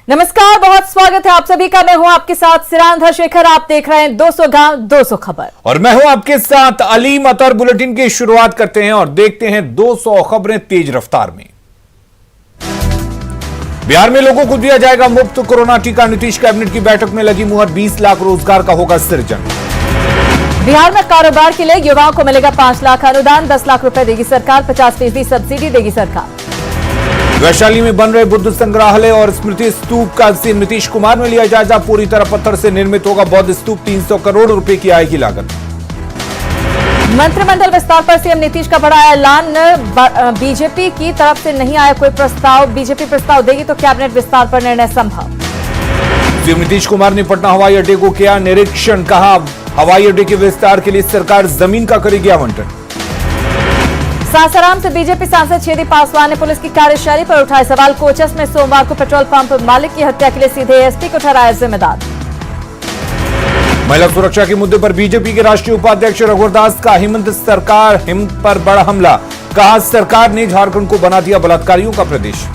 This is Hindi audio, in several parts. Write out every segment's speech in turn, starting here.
नमस्कार, बहुत स्वागत है आप सभी का। मैं हूं आपके साथ सिरान धरशेखर। आप देख रहे हैं 200 गांव 200 खबर और मैं हूं आपके साथ अलीम अतर। बुलेटिन की शुरुआत करते हैं और देखते हैं 200 खबरें तेज रफ्तार में। बिहार में लोगों को दिया जाएगा मुफ्त कोरोना टीका। नीतीश कैबिनेट की बैठक में लगी मुहर। 20 लाख रोजगार का होगा सृजन। बिहार में कारोबार के लिए युवाओं को मिलेगा 5 लाख अनुदान। 10 लाख रुपए देगी सरकार। 50% सब्सिडी देगी सरकार। वैशाली में बन रहे बुद्ध संग्रहालय और स्मृति स्तूप का सीएम नीतीश कुमार ने लिया जायजा। पूरी तरह पत्थर से निर्मित होगा बौद्ध स्तूप। 300 करोड़ रुपए की आएगी लागत। मंत्रिमंडल विस्तार पर सीएम नीतीश का बड़ा ऐलान। बीजेपी की तरफ से नहीं आया कोई प्रस्ताव। बीजेपी प्रस्ताव देगी तो कैबिनेट विस्तार पर निर्णय संभव। सीएम नीतीश कुमार ने पटना हवाई अड्डे को किया निरीक्षण। कहा हवाई अड्डे के विस्तार के लिए सरकार जमीन का करेगी आवंटन। सासाराम से बीजेपी सांसद छेदी पासवान ने पुलिस की कार्यशैली पर उठाए सवाल। कोचस में सोमवार को पेट्रोल पंप मालिक की हत्या के लिए सीधे एसपी को ठहराया जिम्मेदार। महिला सुरक्षा के मुद्दे पर बीजेपी के राष्ट्रीय उपाध्यक्ष रघुवर दास का हिमंत पर बड़ा हमला। कहा सरकार ने झारखंड को बना दिया बलात्कारियों का प्रदेश।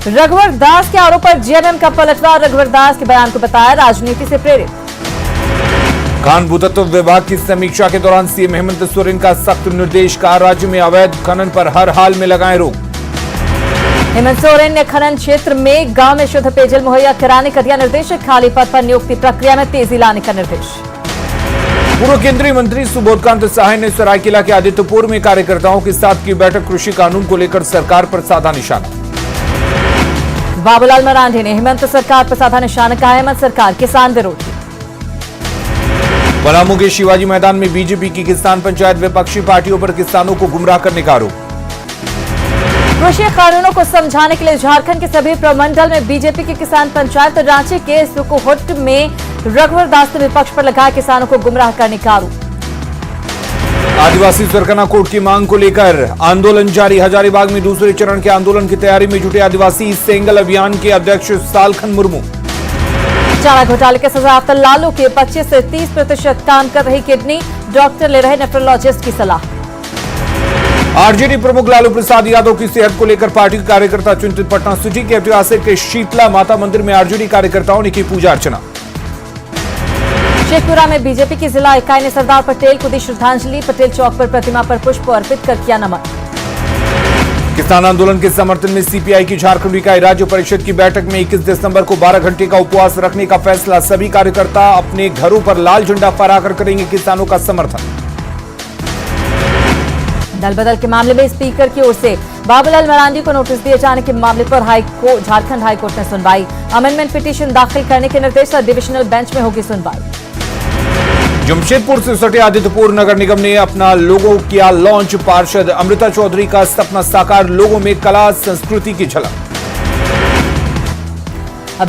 रघुवर दास के आरोप पर जेएमएम का पलटवार। रघुवर दास के बयान को बताया राजनीति से प्रेरित। खान भूतत्व विभाग की समीक्षा के दौरान सीएम हेमंत सोरेन का सख्त निर्देश। कहा राज्य में अवैध खनन पर हर हाल में लगाएं रोक। हेमंत सोरेन ने खनन क्षेत्र में गांव में शुद्ध पेयजल मुहैया कराने का दिया निर्देश। खाली पद पर नियुक्ति प्रक्रिया में तेजी लाने का निर्देश। पूर्व केंद्रीय मंत्री सुबोधकांत सहाय ने सरायकेला के आदित्यपुर में कार्यकर्ताओं के साथ की बैठक। कृषि कानून को लेकर सरकार पर साधा निशाना। बाबूलाल मरांडी ने हेमंत सरकार पर साधा निशाना। कहा हेमंत सरकार किसान विरोधी। पलामू के शिवाजी मैदान में बीजेपी की किसान पंचायत। विपक्षी पार्टियों पर किसानों को गुमराह करने का आरोप। कृषि कानूनों को समझाने के लिए झारखंड के सभी प्रमंडल में बीजेपी की किसान पंचायत। रांची के सुकोहुट में रघुवर दास ने विपक्ष पर लगाया किसानों को गुमराह करने का आरोप। आदिवासी सरकना कोड की मांग को लेकर आंदोलन जारी। हजारीबाग में दूसरे चरण के आंदोलन की तैयारी में जुटे आदिवासी सेंगल अभियान के अध्यक्ष सालखन मुर्मू। चारा घोटाले के सजायाफ्ता लालू के 25 से 30% काम कर रही किडनी। डॉक्टर ले रहे नेफ्रोलॉजिस्ट की सलाह। आरजेडी प्रमुख लालू प्रसाद यादव की सेहत को लेकर पार्टी के कार्यकर्ता चिंतित। पटना सिटी के ऐतिहासिक शीतला माता मंदिर में आरजेडी कार्यकर्ताओं ने की पूजा अर्चना। शेखपुरा में बीजेपी की जिला इकाई ने सरदार पटेल को दी श्रद्धांजलि। पटेल चौक पर प्रतिमा पर पुष्प अर्पित कर किया नमन। किसान आंदोलन के समर्थन में सीपीआई की झारखंड इकाई राज्य परिषद की बैठक में 21 दिसंबर को 12 घंटे का उपवास रखने का फैसला। सभी कार्यकर्ता अपने घरों पर लाल झंडा फहराकर करेंगे किसानों का समर्थन। दल बदल के मामले में स्पीकर की ओर से बाबूलाल मरांडी को नोटिस दिए जाने के मामले पर झारखंड हाईकोर्ट में सुनवाई। अमेंडमेंट पिटीशन दाखिल करने के निर्देश। डिविजनल बेंच में होगी सुनवाई। जमशेदपुर से सटे आदित्यपुर नगर निगम ने अपना लोगो किया लॉन्च। पार्षद अमृता चौधरी का सपना साकार। लोगों में कला संस्कृति की झलक।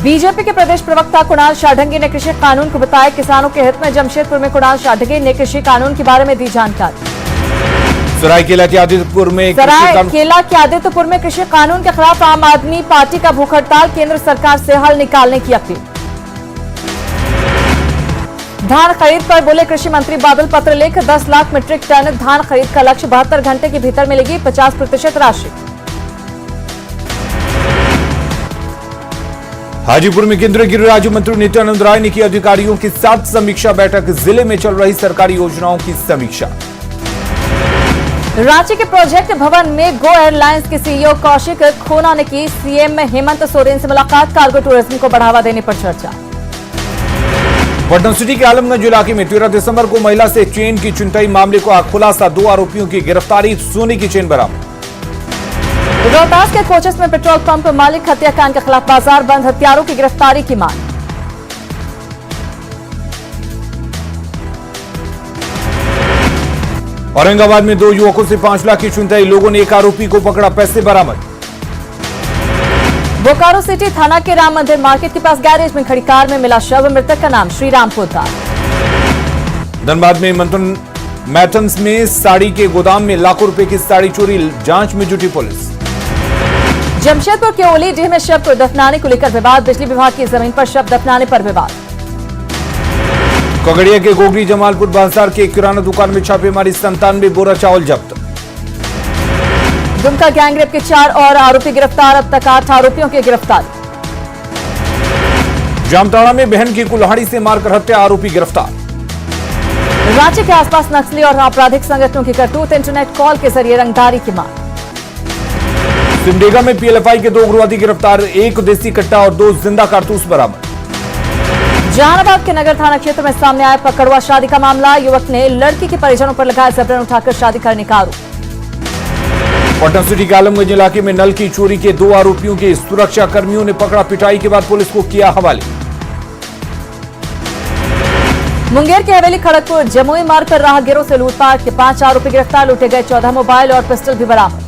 बीजेपी के प्रदेश प्रवक्ता कुणाल शाढंगी ने कृषि कानून को बताया किसानों के हित में। जमशेदपुर में कुणाल शाढंगी ने कृषि कानून के बारे में दी जानकारी। सरायकेला के आदित्यपुर में कृषि कानून के खिलाफ आम आदमी पार्टी का भूख हड़ताल। केंद्र सरकार से हल निकालने की अपील। धान खरीद पर बोले कृषि मंत्री बादल। पत्र लेख 10 लाख मीट्रिक टन धान खरीद का लक्ष्य। 72 घंटे के भीतर मिलेगी 50% राशि। हाजीपुर में केंद्रीय गृह राज्य मंत्री नित्यानंद राय ने की अधिकारियों के साथ समीक्षा बैठक। जिले में चल रही सरकारी योजनाओं की समीक्षा। रांची के प्रोजेक्ट भवन में गो एयरलाइंस के सीईओ कौशिक खोना ने की सीएम हेमंत सोरेन से मुलाकात। कार्गो टूरिज्म को बढ़ावा देने पर चर्चा। पटना सिटी के आलमगंज इलाके में 13 दिसंबर को महिला से चेन की छिनतई मामले को खुलासा। 2 आरोपियों की गिरफ्तारी। सोने की चेन बरामद। रोहतास के कोचस में पेट्रोल पंप मालिक हत्याकांड के खिलाफ बाजार बंद। हत्यारों की गिरफ्तारी की मांग। औरंगाबाद में 2 युवकों से 5 लाख की छिनतई। लोगों ने एक आरोपी को पकड़ा। पैसे बरामद। बोकारो सिटी थाना के राम मंदिर मार्केट के पास गैरेज में खड़ी कार में मिला शव। मृतक का नाम श्रीराम पोद्दार। धनबाद में मैथन्स में साड़ी के गोदाम में लाखों रुपए की साड़ी चोरी। जांच में जुटी पुलिस। जमशेदपुर के ओलीडीह में शव को दफनाने को लेकर विवाद। बिजली विभाग की जमीन पर शव दफनाने पर विवाद। खगड़िया के गोगरी जमालपुर बाजार के किराना दुकान में छापेमारी। 97 बोरा चावल जब्त। दुमका गैंगरेप के 4 और आरोपी गिरफ्तार। अब तक 8 आरोपियों की गिरफ्तारी। जामताड़ा में बहन की कुल्हाड़ी से मारकर हत्या, आरोपी गिरफ्तार। रांची के आसपास नक्सली और आपराधिक संगठनों की करतूत, इंटरनेट कॉल के जरिए रंगदारी की मांग। सिमडेगा में पीएलएफआई के 2 उग्रवादी गिरफ्तार, 1 देसी कट्टा और 2 जिंदा कारतूस बरामद। जहानाबाद के नगर थाना क्षेत्र में सामने आया पकड़वा शादी का मामला, युवक ने लड़की के परिजनों पर लगाया जबरन उठाकर शादी करने का आरोप। पटना सिटी के आलमगंज इलाके में नल की चोरी के 2 आरोपियों के सुरक्षा कर्मियों ने पकड़ा, पिटाई के बाद पुलिस को किया हवाले। मुंगेर के हवेली खड़गपुर जमुई मार्ग पर राहगीरों से लूटपाट के 5 आरोपी गिरफ्तार, लूटे गए 14 मोबाइल और पिस्टल भी बरामद।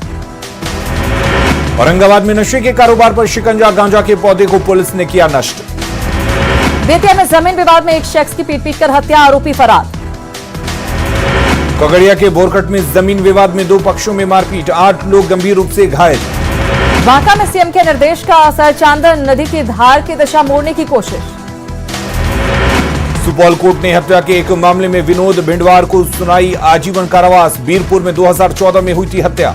औरंगाबाद में नशे के कारोबार पर शिकंजा, गांजा के पौधे को पुलिस ने किया नष्ट। बेतिया में जमीन विवाद में एक शख्स की पीट कर हत्या, आरोपी फरार। खगड़िया के बोरकट में जमीन विवाद में 2 पक्षों में मारपीट, 8 लोग गंभीर रूप से घायल। बांका में सीएम के निर्देश का असर, चांदन नदी की धार की दिशा मोड़ने की कोशिश। सुपौल कोर्ट ने हत्या के एक मामले में विनोद भिंडवार को सुनाई आजीवन कारावास, बीरपुर में 2014 में हुई थी हत्या।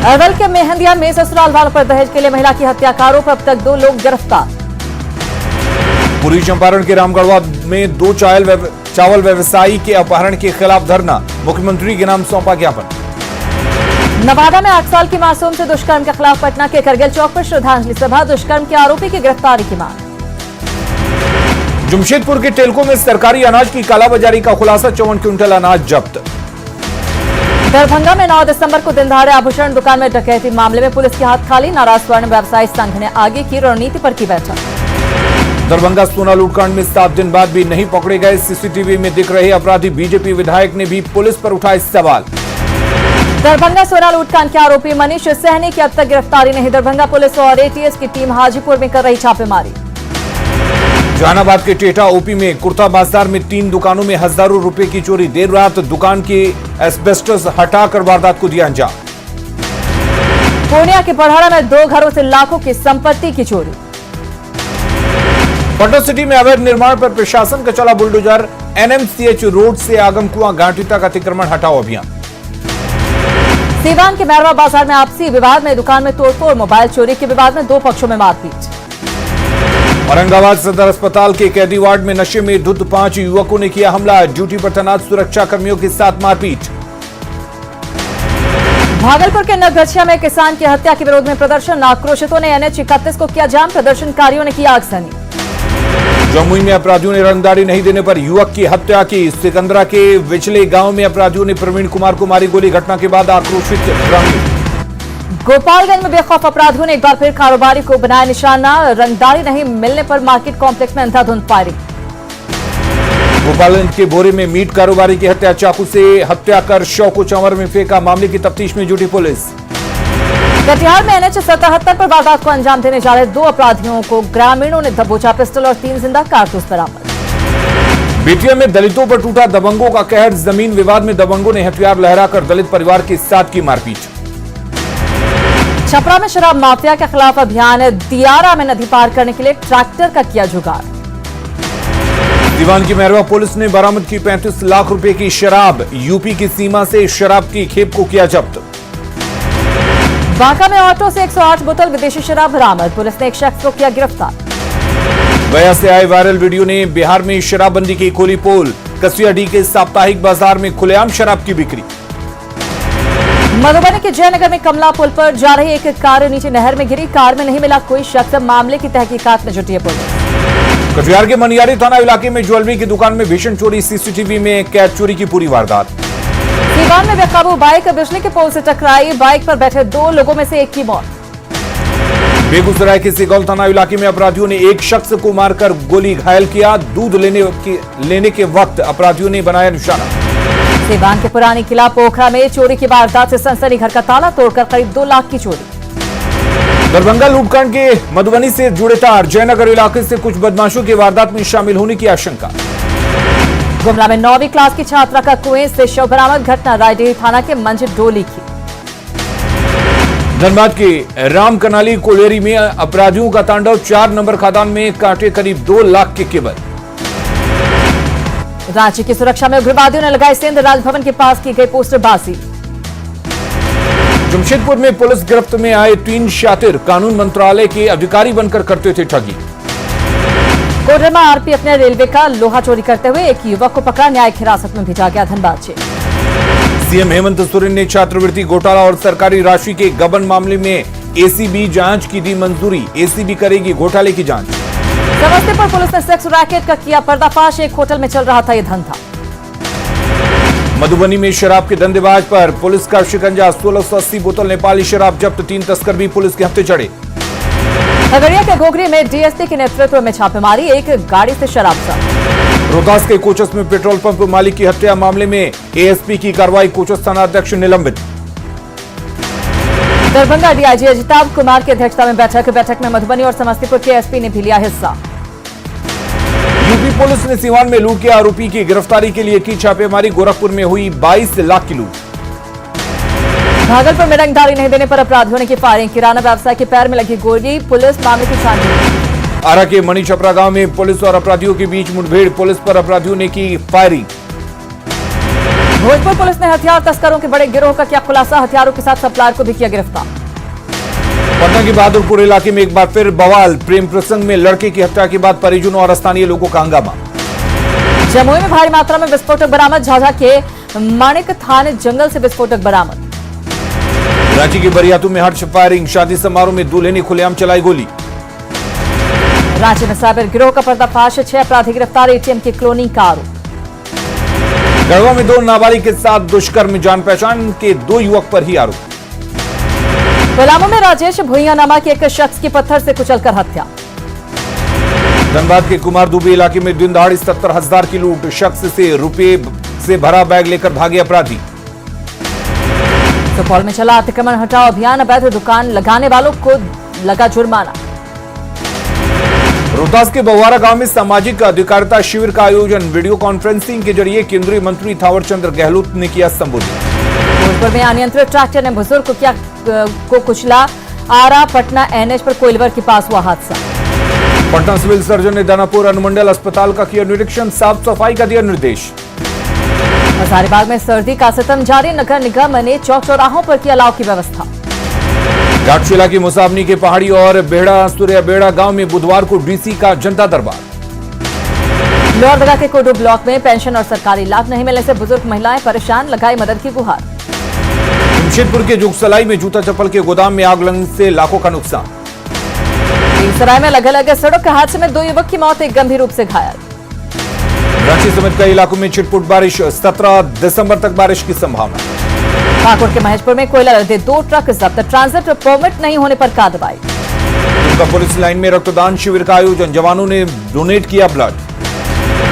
अरवल के मेहंदिया में ससुराल वालों पर दहेज के लिए महिला की हत्या का आरोप, अब तक 2 लोग गिरफ्तार। पूर्वी चंपारण के रामगढ़वा में 2 चावल व्यवसायी के अपहरण के खिलाफ धरना, मुख्यमंत्री के नाम सौंपा ज्ञापन। नवादा में 8 साल की मासूम से दुष्कर्म के खिलाफ पटना के करगिल चौक पर श्रद्धांजलि सभा, दुष्कर्म के आरोपी की गिरफ्तारी की मांग। जमशेदपुर के टेलको में सरकारी अनाज की कालाबाजारी का खुलासा, 54 क्विंटल अनाज जब्त। दरभंगा में 9 दिसंबर को दिन दहाड़े आभूषण दुकान में डकैती मामले में पुलिस के हाथ खाली, नाराज स्वर्ण व्यवसायी संघ ने आगे की रणनीति पर की बैठक। दरभंगा सोना लूटकांड में 7 दिन बाद भी नहीं पकड़े गए सीसीटीवी में दिख रहे अपराधी, बीजेपी विधायक ने भी पुलिस पर उठाए सवाल। दरभंगा सोना लूटकांड के आरोपी मनीष सहनी की अब तक गिरफ्तारी नहीं, दरभंगा पुलिस और एटीएस की टीम हाजीपुर में कर रही छापेमारी। जहानाबाद के टेटा ओपी में कुर्ता बाजार में 3 दुकानों में हजारों रुपए की चोरी, देर रात दुकान के एस्बेस्टस हटाकर वारदात को दिया अंजाम। पूर्णिया के बढ़ाड़ा में 2 घरों से लाखों की संपत्ति की चोरी। पटना सिटी में अवैध निर्माण पर प्रशासन का चला बुलडोजर, एनएमसीएच रोड से आगमकुआं घाटी तक अतिक्रमण हटाओ अभियान। सीवान के मैरवा बाजार में आपसी विवाद में दुकान में तोड़फोड़, मोबाइल चोरी के विवाद में 2 पक्षों में मारपीट। औरंगाबाद सदर अस्पताल के कैदी वार्ड में नशे में धुत 5 युवकों ने किया हमला, ड्यूटी पर तैनात सुरक्षा कर्मियों के साथ मारपीट। भागलपुर के नवगछिया में किसान की हत्या के विरोध में प्रदर्शन, आक्रोशितों ने एनएच 31 को किया जाम, प्रदर्शनकारियों ने किया आगजनी। जमुई में अपराधियों ने रंगदारी नहीं देने पर युवक की हत्या की, सिकंदरा के विचले गांव में अपराधियों ने प्रवीण कुमार को मारी गोली, घटना के बाद आक्रोशित ग्रामीण। गोपालगंज में बेखौफ अपराधियों ने एक बार फिर कारोबारी को बनाया निशाना, रंगदारी नहीं मिलने पर मार्केट कॉम्प्लेक्स में अंधाधुंध फायरिंग। गोपालगंज के बोरे में मीट कारोबारी की हत्या, चाकू से हत्या कर शव को चंवर में फेंका, मामले की तफ्तीश में जुटी पुलिस। कटिहार में एनएच 77 पर वारदात को अंजाम देने जा रहे 2 अपराधियों को ग्रामीणों ने दबोचा, पिस्टल और 3 जिंदा कारतूस बरामद। बेतिया में दलितों पर टूटा दबंगों का कहर, जमीन विवाद में दबंगों ने हथियार लहराकर दलित परिवार के साथ की मारपीट। छपरा में शराब माफिया के खिलाफ अभियान, दियारा में नदी पार करने के लिए ट्रैक्टर का किया जुगाड़। दीवान की मैरवा पुलिस ने बरामद की 35 लाख रुपए की शराब, यूपी की सीमा से शराब की खेप को किया जब्त। बांका में ऑटो से 108 बोतल विदेशी शराब बरामद, पुलिस ने एक शख्स को किया गिरफ्तार। गया से आए वायरल वीडियो ने बिहार में शराबबंदी की खोली पोल, कसियाडीह के साप्ताहिक बाजार में खुलेआम शराब की बिक्री। मधुबनी के जयनगर में कमला पुल पर जा रही एक कार नीचे नहर में गिरी, कार में नहीं मिला कोई शख्स, मामले की तहकीकात में जुटी है पुलिस। कटिहार के मनियारी थाना इलाके में ज्वेलरी की दुकान में भीषण चोरी, सीसीटीवी में कैद चोरी की पूरी वारदात। सीवान में बेकाबू बाइक बिजली के पोल से टकराई, बाइक पर बैठे 2 लोगों में से एक की मौत। बेगूसराय के सिगौल थाना इलाके में अपराधियों ने एक शख्स को मारकर गोली घायल किया, दूध लेने के वक्त अपराधियों ने बनाया निशाना। सीवान के पुरानी किला पोखरा में चोरी की वारदात से सनसनी, घर का ताला तोड़कर करीब 2 लाख की चोरी। दरभंगा लूटकांड के मधुबनी से जुड़े तार, जयनगर इलाके से कुछ बदमाशों की वारदात में शामिल होने की आशंका। गुमला में 9वीं क्लास की छात्रा का कुएं से शव बरामद, घटना रायडीह थाना के मंझ डोली की। धनबाद के राम कनाली कोलेरी में अपराधियों का तांडव, 4 नंबर खदान में काटे करीब 2 लाख के केबल। रांची की सुरक्षा में उग्रवादियों ने लगाई सेंध, राजभवन के पास की गई पोस्टरबाजी। जमशेदपुर में पुलिस गिरफ्त में आए 3 शातिर कानून मंत्रालय के अधिकारी बनकर करते थे ठगी। कोडरमा आरपीएफ ने रेलवे का लोहा चोरी करते हुए एक युवक को पकड़ा, न्यायिक हिरासत में भेजा गया। धनबाद से सीएम हेमंत सोरेन ने छात्रवृत्ति घोटाला और सरकारी राशि के गबन मामले में एसीबी जांच की दी मंजूरी। एसीबी करेगी घोटाले की जांच। समस्तीपुर पुलिस ने सेक्स रैकेट का किया पर्दाफाश, एक होटल में चल रहा था यह धंधा। मधुबनी में शराब के धंधेबाज पर पुलिस का शिकंजा, 1680 बोतल नेपाली शराब जब्त, 3 तस्कर भी पुलिस के हत्थे चढ़े। खगड़िया के घोघरी में डीएसपी के नेतृत्व में छापेमारी, एक गाड़ी से शराब जब्त। रोहतास के कोचस में पेट्रोल पंप मालिक की हत्या मामले में एएसपी की कार्रवाई, कोचस थाना अध्यक्ष निलंबित। दरभंगा डीआईजी अजिताभ कुमार की अध्यक्षता में बैठक में मधुबनी और समस्तीपुर के एसपी ने भी लिया हिस्सा। यूपी पुलिस ने सीवान में लूट के आरोपी की गिरफ्तारी के लिए की छापेमारी, गोरखपुर में हुई 22 लाख की लूट। भागलपुर में रंगदारी नहीं देने पर अपराधियों ने की फायरिंग, किराना व्यवसायी के पैर में लगी गोली, पुलिस मामले की छानबीन। आरा के मणि छपरा गांव में पुलिस और अपराधियों के बीच मुठभेड़, पुलिस पर अपराधियों ने की फायरिंग। भोजपुर पुलिस ने हथियार तस्करों के बड़े गिरोह का किया खुलासा, हथियारों के साथ सप्लायर को भी किया गिरफ्तार। पटना के बहादुरपुर इलाके में एक बार फिर बवाल, प्रेम प्रसंग में लड़के की हत्या के बाद परिजनों और स्थानीय लोगों का हंगामा। जमुई में भारी मात्रा में विस्फोटक बरामद, झाझा के माणिक थान जंगल से विस्फोटक बरामद। रांची के बरियातू में हर्ष फायरिंग, शादी समारोह में दूल्हे ने खुलेआम चलाई गोली। रांची में साइबर गिरोह का पर्दाफाश, 6 अपराधी गिरफ्तार, एटीएम की क्लोनिंग का आरोप। गढ़वा में 2 नाबालिग के साथ दुष्कर्म, जान पहचान के 2 युवक पर ही आरोप। पलामू में राजेश भुइया नामा के एक शख्स की पत्थर से कुचलकर हत्या। धनबाद के कुमार दुबे इलाके में दिन दहाड़े 70,000 की लूट, शख्स से रुपए से भरा बैग लेकर भागे अपराधी। सुपौल में चला अतिक्रमण हटाओ अभियान, अवैध दुकान लगाने वालों को लगा जुर्माना। रोहतास के बवारा गांव में सामाजिक अधिकारिता शिविर का आयोजन, वीडियो कॉन्फ्रेंसिंग के जरिए केंद्रीय मंत्री थावरचंद गहलोत ने किया संबोधित। भोजपुर में अनियंत्रित ट्रैक्टर ने बुजुर्ग को कुचला, आरा पटना एनएच पर कोइलवर के पास हुआ हादसा। पटना सिविल सर्जन ने दानापुर अनुमंडल अस्पताल का किया निरीक्षण, साफ सफाई का दिया निर्देश। हजारीबाग में सर्दी का सितम जारी, नगर निगम ने चौक चौराहों पर की अलाव की व्यवस्था। घाटशिला की मुसाबनी के पहाड़ी और बेड़ा सूर्या बेड़ा गांव में बुधवार को डीसी का जनता दरबार। लोहरदगा के कोडू ब्लॉक में पेंशन और सरकारी लाभ नहीं मिलने से बुजुर्ग महिलाएं परेशान, लगाई मदद की गुहार। जमशेदपुर के जुगसलाई में जूता चप्पल के गोदाम में आग लगने से लाखों का नुकसान। बेगूसराय में लगे सड़क हादसे में 2 युवक की मौत, एक गंभीर रूप से घायल। रांची समेत कई इलाकों में छिटपुट बारिश, 17 दिसंबर तक बारिश की संभावना। पाकुड़ के महेशपुर में कोयला लदे 2 ट्रक जब्त, ट्रांजिट परमिट नहीं होने पर कार्रवाई। दुमका पुलिस लाइन में रक्तदान शिविर का आयोजन, जवानों ने डोनेट किया ब्लड।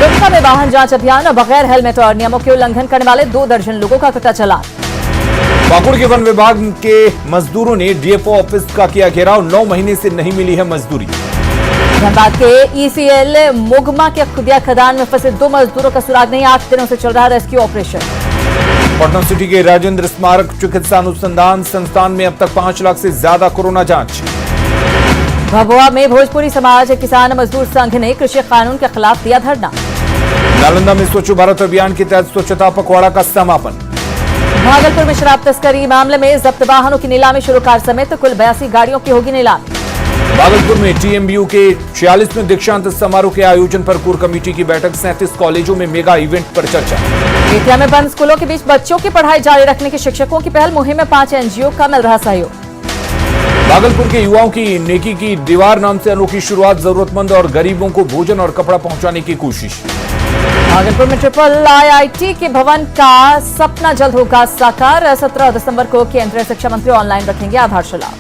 दुमका में वाहन जांच अभियान, बगैर हेलमेट और नियमों के उल्लंघन करने वाले 2 दर्जन लोगों का कटा चालान। पाकुड़ के वन विभाग के मजदूरों ने डीएफओ ऑफिस का किया घेराव, 9 महीने से नहीं मिली है मजदूरी। धनबाद के ईसीएल मोगमा के खुदिया खदान में फंसे 2 मजदूरों का सुराग नहीं, 8 दिनों से चल रहा रेस्क्यू ऑपरेशन। पटना सिटी के राजेंद्र स्मारक चिकित्सा अनुसंधान संस्थान में अब तक 5 लाख से ज्यादा कोरोना जांच। भभुआ में भोजपुरी समाज किसान मजदूर संघ ने कृषि कानून के खिलाफ दिया धरना। नालंदा में स्वच्छ भारत अभियान के तहत स्वच्छता पखवाड़ा का समापन। भागलपुर में शराब तस्करी मामले में जब्त वाहनों की नीलामी शुरू, कार समेत कुल 82 गाड़ियों की होगी नीलामी। भागलपुर में टीएमबीयू के 46वें दीक्षांत समारोह के आयोजन पर कोर कमेटी की बैठक, 37 कॉलेजों में मेगा इवेंट पर चर्चा। बेतिया में बंद स्कूलों के बीच बच्चों की पढ़ाई जारी रखने की शिक्षकों की पहल, मुहिम में 5 एनजीओ का मिल रहा सहयोग। भागलपुर के युवाओं की नेकी की दीवार नाम से अनोखी शुरुआत, जरूरतमंद और गरीबों को भोजन और कपड़ा पहुंचाने की कोशिश। भागलपुर में ट्रिपल आईआईटी के भवन का सपना जल्द होगा साकार, 17 दिसंबर को केंद्रीय शिक्षा मंत्री ऑनलाइन रखेंगे आधारशिला।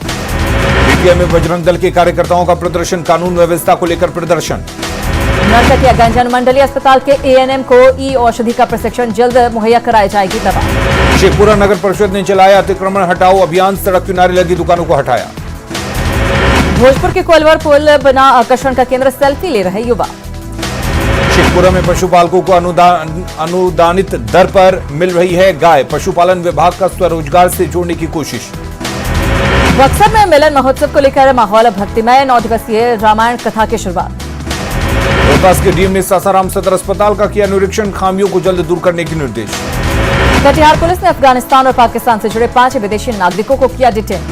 बेतिया में बजरंग दल के कार्यकर्ताओं का प्रदर्शन, कानून व्यवस्था को लेकर प्रदर्शन। नरकटियागंज अनुमंडलीय अस्पताल के एएनएम को ई औषधि का प्रशिक्षण, जल्द मुहैया कराई जाएगी दवा। शेखपुरा नगर परिषद ने चलाया अतिक्रमण हटाओ अभियान, सड़क किनारे लगी दुकानों को हटाया। भोजपुर के कोइलवर पुल बना आकर्षण का केंद्र, सेल्फी ले रहे युवा। शेखपुरा में पशुपालकों को अनुदानित दर पर मिल रही है गाय, पशुपालन विभाग का स्वरोजगार से जोड़ने की कोशिश। बक्सर में मिलन महोत्सव को लेकर माहौल भक्तिमय, 9 दिवसीय रामायण कथा की शुरुआत। रोहतास के डीएम ने सासाराम सदर अस्पताल का किया निरीक्षण, खामियों को जल्द दूर करने के निर्देश। कटिहार पुलिस ने अफगानिस्तान और पाकिस्तान से जुड़े 5 विदेशी नागरिकों को किया डिटेन।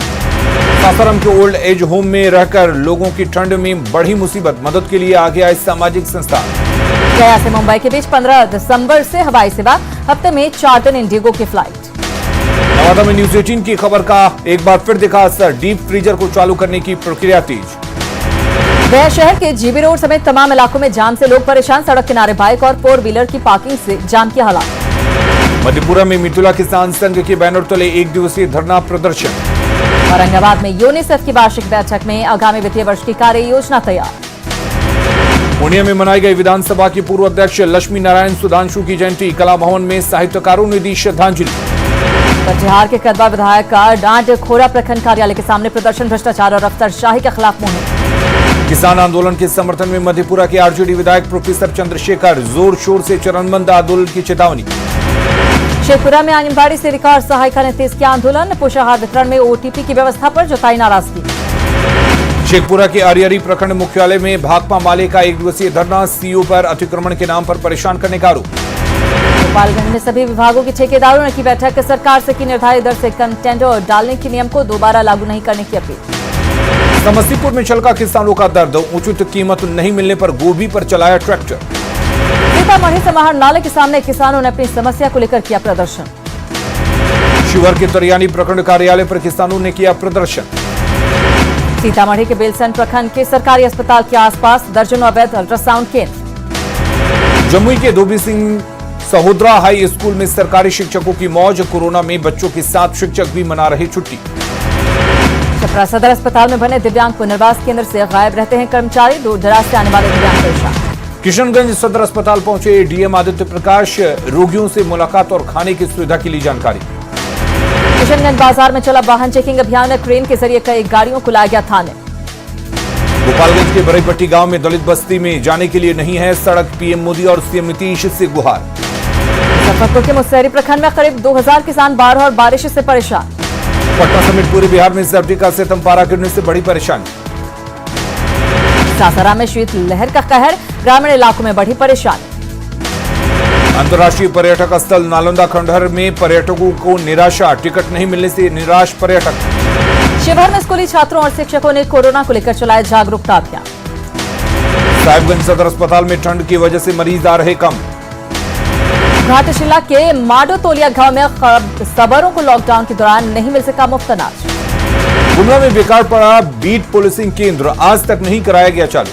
सासाराम के ओल्ड एज होम में रहकर लोगों की ठंड में बढ़ी मुसीबत, मदद के लिए आगे आए सामाजिक संस्थान। गया से मुंबई के बीच 15 दिसंबर से हवाई सेवा, हफ्ते में 4 दिन इंडिगो की फ्लाइट। नवादा में न्यूज 18 की खबर का एक बार फिर दिखा असर, डीप फ्रीजर को चालू करने की प्रक्रिया तेज। गया शहर के जीबी रोड समेत तमाम इलाकों में जाम से लोग परेशान, सड़क किनारे बाइक और 4 व्हीलर की पार्किंग से जाम की हालात। मधेपुरा में मिथिला किसान संघ के बैनर तले 1 दिवसीय धरना प्रदर्शन। औरंगाबाद में यूनिसेफ की वार्षिक बैठक में आगामी वित्तीय वर्ष की कार्य योजना तैयार। पूर्णिया में मनाई गई विधानसभा की पूर्व अध्यक्ष लक्ष्मी नारायण सुधांशु की जयंती, कला भवन में साहित्यकारों ने दी श्रद्धांजलि। कटिहार के कदवा विधायक का डांट खोरा प्रखंड कार्यालय के सामने प्रदर्शन, भ्रष्टाचार और अफसरशाही के खिलाफ मुहिम। किसान आंदोलन के समर्थन में मधेपुरा के आरजेडी विधायक प्रोफेसर चंद्रशेखर, जोर शोर से चरणबंद आंदोलन की चेतावनी। शेखपुरा में आंगनबाड़ी सेविका और सहायिका ने तेज किया आंदोलन, पोषाहार वितरण में ओटीपी की व्यवस्था पर जताई नाराजगी। शेखपुरा के अरियरी प्रखंड मुख्यालय में भाकपा माले का 1 दिवसीय धरना, सीओ पर अतिक्रमण के नाम पर परेशान करने का आरोप। गोपालगंज में सभी विभागों के ठेकेदारों ने की बैठक, सरकार से की निर्धारित दर से कंटेनर डालने के नियम को दोबारा लागू नहीं करने की अपील। समस्तीपुर में छलका किसानों का दर्द, उचित कीमत नहीं मिलने पर गोभी पर चलाया ट्रैक्टर। सीतामढ़ी समाहर नाले के सामने किसानों ने अपनी समस्या को लेकर किया प्रदर्शन। शिवहर के तरियानी प्रखंड कार्यालय पर किसानों ने किया प्रदर्शन। सीतामढ़ी के बेलसन प्रखंड के सरकारी अस्पताल के आसपास दर्जनों अवैध अल्ट्रासाउंड केंद्र। जमुई के धोबी सिंह सहोदरा हाई स्कूल में सरकारी शिक्षकों की मौज, कोरोना में बच्चों के साथ शिक्षक भी मना रहे छुट्टी। छपरा सदर अस्पताल में बने दिव्यांग पुनर्वास केंद्र से गायब रहते हैं कर्मचारी, दूर दराज से आने वाले दिव्यांग परेशान। किशनगंज सदर अस्पताल पहुंचे डीएम आदित्य प्रकाश, रोगियों से मुलाकात और खाने की सुविधा के लिए जानकारी। किशनगंज बाजार में चला वाहन चेकिंग अभियान में क्रेन के जरिए कई गाड़ियों को लाया गया थाने। गोपालगंज के बड़ईपट्टी गांव में दलित बस्ती में जाने के लिए नहीं है सड़क, पीएम मोदी और सीएम नीतीश से गुहार। मुजफ्फरपुर के मुसहरी प्रखंड में करीब 2000 किसान बाढ़ और बारिश से परेशान। पटना समेत पूरे बिहार में सर्दी का सितम, पारा गिरने से बड़ी परेशानी। सासाराम में शीत लहर का कहर, ग्रामीण इलाकों में बढ़ी परेशानी। अंतर्राष्ट्रीय पर्यटक स्थल नालंदा खंडहर में पर्यटकों को निराशा, टिकट नहीं मिलने से निराश पर्यटक। शिवहर में स्कूली छात्रों और शिक्षकों ने कोरोना को लेकर चलाया जागरूकता अभियान। साहिबगंज सदर अस्पताल में ठंड की वजह से मरीज आ रहे कम। घाटशिला के माडो तोलिया गांव में सवारों को लॉकडाउन के दौरान नहीं मिल सका मुफ्त अनाज। गुमला में बेकार पड़ा बीट पुलिसिंग केंद्र, आज तक नहीं कराया गया चालू।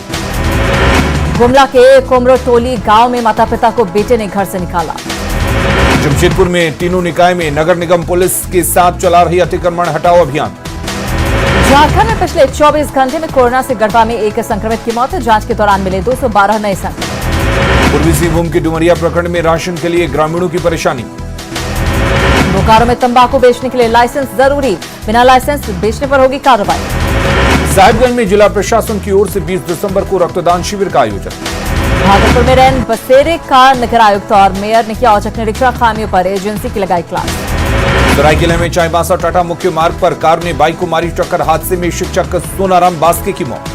गुमला के कोमरोटोली गांव में माता पिता को बेटे ने घर से निकाला। जमशेदपुर में तीनों निकाय में नगर निगम पुलिस के साथ चला रही अतिक्रमण हटाओ अभियान। झारखंड में पिछले 24 घंटे में कोरोना से गढ़वा में एक संक्रमित की मौत, जांच के दौरान मिले 212 नए संक्रमित। पूर्वी सिंहभूम के डुमरिया प्रखंड में राशन के लिए ग्रामीणों की परेशानी। बोकारो में तंबाकू बेचने के लिए लाइसेंस जरूरी, बिना लाइसेंस बेचने पर होगी कार्रवाई। साहिबगंज में जिला प्रशासन की ओर से 20 दिसंबर को रक्तदान शिविर का आयोजन। भागलपुर में रैन बसेरे का नगर आयुक्त और मेयर ने किया औचक निरीक्षण, खामियों पर एजेंसी की लगाई क्लास। सरायकेला में चाईबासा टाटा मुख्य मार्ग पर कार ने बाइक को मारी टक्कर, हादसे में शिक्षक सोनाराम बास्के की मौत।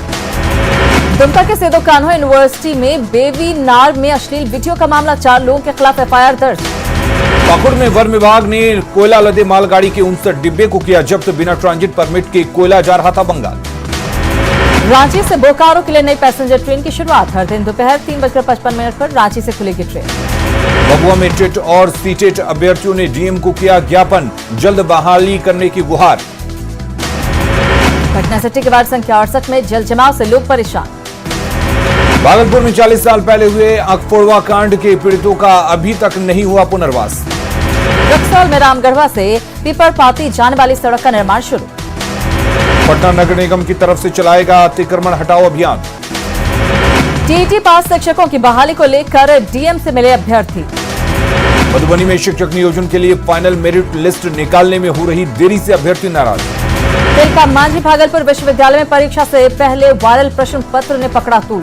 दुमका के सेदो कान्हो यूनिवर्सिटी में बेबी नार में अश्लील वीडियो का मामला, 4 लोगों के खिलाफ एफआईआर दर्ज। पाकुड़ में वन विभाग ने कोयला लदे मालगाड़ी के 59 डिब्बे को किया जब्त, बिना ट्रांजिट परमिट के कोयला जा रहा था बंगाल। रांची से बोकारो के लिए नई पैसेंजर ट्रेन की शुरुआत, हर दिन दोपहर 3:55 पर रांची से खुलेगी ट्रेन। भभुआ में टेट और सीटेट अभ्यर्थियों ने डीएम को किया ज्ञापन, जल्द बहाली करने की गुहार। पटना सिटी के वार्ड संख्या 68 में जल जमाव से लोग परेशान। भागलपुर में 40 साल पहले हुए अकफोड़वा कांड के पीड़ितों का अभी तक नहीं हुआ पुनर्वास। रक्सौल में रामगढ़वा से पीपरपाती जाने वाली सड़क का निर्माण शुरू। पटना नगर निगम की तरफ से चलाएगा अतिक्रमण हटाओ अभियान। टीईटी पास शिक्षकों की बहाली को लेकर डीएम से मिले अभ्यर्थी। मधुबनी में शिक्षक नियोजन के लिए फाइनल मेरिट लिस्ट निकालने में हो रही देरी से अभ्यर्थी नाराज। तिलका मांझी भागलपुर विश्वविद्यालय में परीक्षा से पहले वायरल प्रश्न पत्र ने पकड़ा तूल।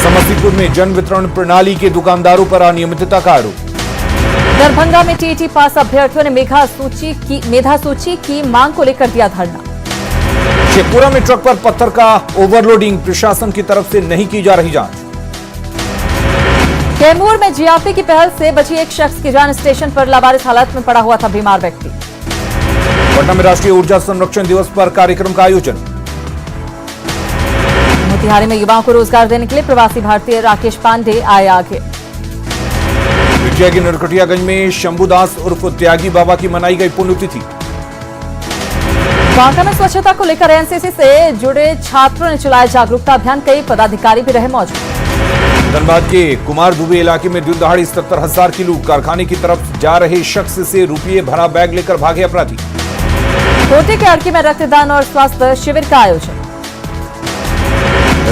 समस्तीपुर में जन वितरण प्रणाली के दुकानदारों पर अनियमितता का आरोप। दरभंगा में टीईटी पास अभ्यर्थियों ने मेधा सूची की मांग को लेकर दिया धरना। शेखपुरा में ट्रक पर पत्थर का ओवरलोडिंग, प्रशासन की तरफ से नहीं की जा रही जांच। कैमूर में जीआरपी की पहल से बची एक शख्स की जान, स्टेशन पर लावारिस हालत में पड़ा हुआ था बीमार व्यक्ति। पटना में राष्ट्रीय ऊर्जा संरक्षण दिवस पर कार्यक्रम का आयोजन। मोतिहारी में युवाओं को रोजगार देने के लिए प्रवासी भारतीय राकेश पांडे आए आगे। बिटिया के नरकटियागंज में शंभुदास उर्फ त्यागी बाबा की मनाई गई पुण्यतिथि। बांका में स्वच्छता को लेकर एनसीसी से जुड़े छात्रों ने चलाया जागरूकता अभियान, कई पदाधिकारी भी रहे मौजूद। धनबाद के कुमार दुबे इलाके में दिन दहाड़ी 70,000 की लूट, कारखाने की तरफ जा रहे शख्स से रुपये भरा बैग लेकर भागे अपराधी। कोटे के अड़की में रक्तदान और स्वास्थ्य शिविर का आयोजन।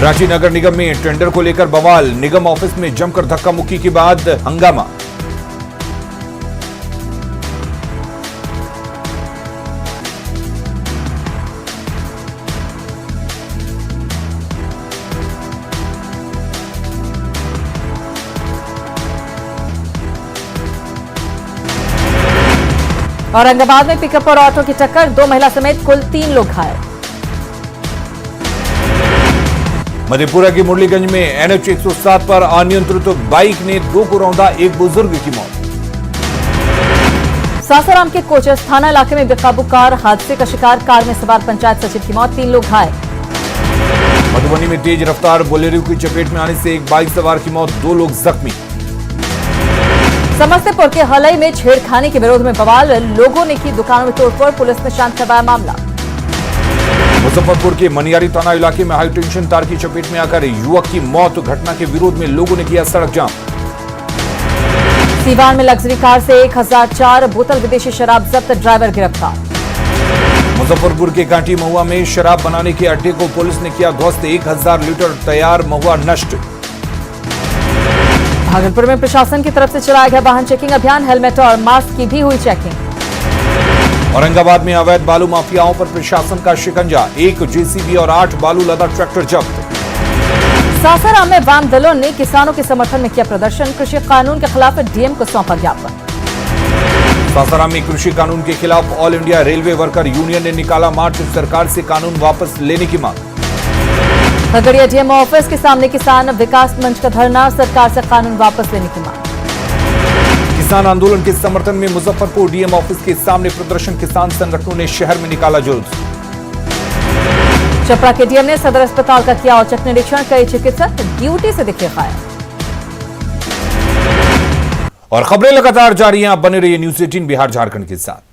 रांची नगर निगम में टेंडर को लेकर बवाल, निगम ऑफिस में जमकर धक्का मुक्की के बाद हंगामा। औरंगाबाद में पिकअप और ऑटो की टक्कर, 2 महिला समेत कुल 3 लोग घायल। मधेपुरा के मुरलीगंज में एनएच 107 पर अनियंत्रित बाइक ने 2 को रौंदा, 1 बुजुर्ग की मौत। सासाराम के कोचस थाना इलाके में बेकाबू कार हादसे का शिकार, कार में सवार पंचायत सचिव की मौत, 3 लोग घायल। मधुबनी में तेज रफ्तार बोलेरो की चपेट में आने से एक बाइक सवार की मौत, 2 लोग जख्मी। समस्तीपुर के हलई में छेड़खानी के विरोध में बवाल, लोगों ने की दुकानों में तोड़फोड़, पुलिस ने शांत करवाया मामला। मुजफ्फरपुर के मनियारी थाना इलाके में हाई टेंशन तार की चपेट में आकर युवक की मौत, घटना के विरोध में लोगों ने किया सड़क जाम। सीवान में लग्जरी कार से 1004 बोतल विदेशी शराब जब्त, ड्राइवर गिरफ्तार। मुजफ्फरपुर के कांटी महुआ में शराब बनाने के अड्डे को पुलिस ने किया ध्वस्त, 1000 लीटर तैयार महुआ नष्ट। भागलपुर में प्रशासन की तरफ से चलाया गया वाहन चेकिंग अभियान, हेलमेट और मास्क की भी हुई चेकिंग। औरंगाबाद में अवैध बालू माफियाओं पर प्रशासन का शिकंजा, 1 जेसीबी और 8 बालू लदा ट्रैक्टर जब्त। सासाराम में वाम दलों ने किसानों के समर्थन में किया प्रदर्शन, कृषि कानून के खिलाफ डीएम को सौंपा ज्ञापन। सासाराम में कृषि कानून के खिलाफ all India railway worker union ने निकाला मार्च, सरकार से कानून वापस लेने की मांग। खगड़िया डीएम ऑफिस के सामने किसान विकास मंच का धरना, सरकार से कानून वापस लेने की मांग। किसान आंदोलन के समर्थन में मुजफ्फरपुर डीएम ऑफिस के सामने प्रदर्शन, किसान संगठनों ने शहर में निकाला जुलूस। चपरा के डीएम ने सदर अस्पताल का किया औचक निरीक्षण, कई चिकित्सक ड्यूटी से दिखे गायब। और खबरें लगातार जारी हैं, आप बने रहिए न्यूज़ 18 बिहार झारखंड के साथ।